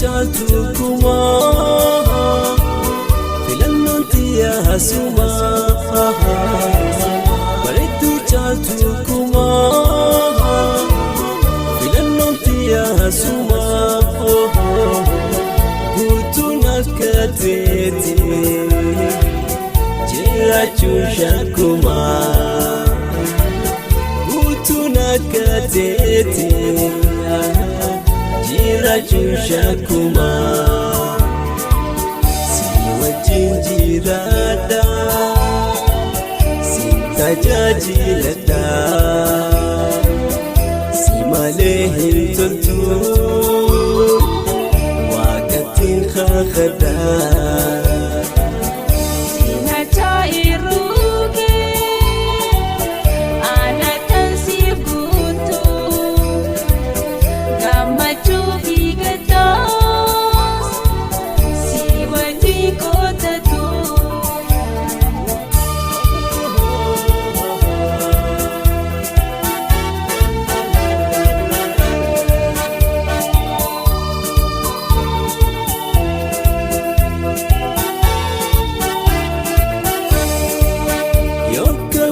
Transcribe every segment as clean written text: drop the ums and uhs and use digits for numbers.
chaltu kuma filannoon tiyyaa hasuma bareedduu chaltu kuma filannoon tiyyaa hasuma guutuun akka teeti jiraachuu shakkuma guutuun akka teeti jiraachuu shakkuma si wajjin jiraadha si tajaajiladha si malee hin toltu waaqattiin kakadha.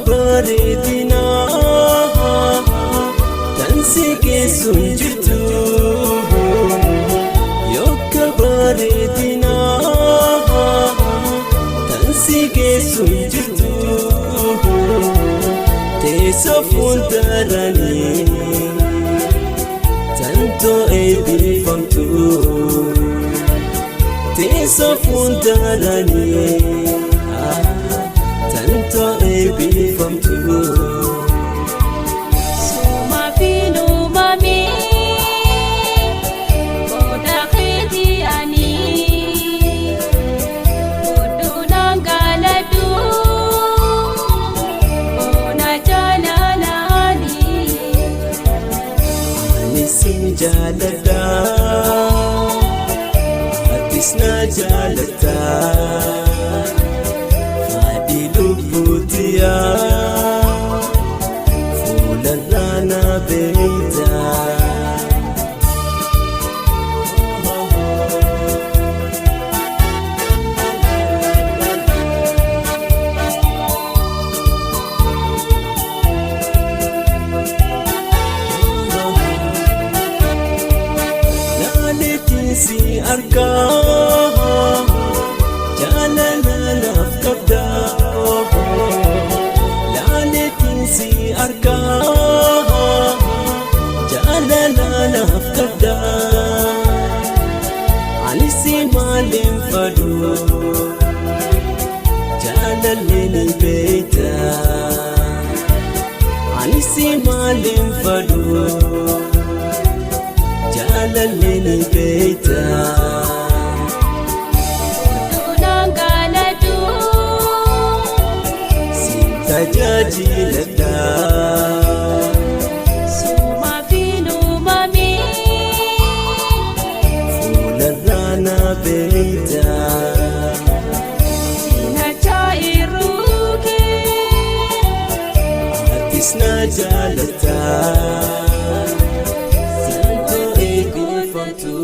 Bareedina tansi keessun jirtu yokka bareedina tansi keessun jirtu teessoo fuuldaranii tantoo eebbifamtu teessoo fuuldaranii tanto eebbifamtu. Suma fiinu mami booda keeti ani booddoodhaan gaaladhu boona jaalalaani. Ani sin jaaladha atis na jaaladha. Fuularrana beeyta laaleetiin si argaa jaalalanaaf qabda. Si argaa jaalalanaaf qabda ani si maaliin fadhu jaalalli ni beeyta ani si maaliin fadhu jaalalli ni beeyta. Tajaajiladha suma fiinu mami fuularrana beeyta na jaa'iruuke atis na jaaladha tanto eebbifamtu.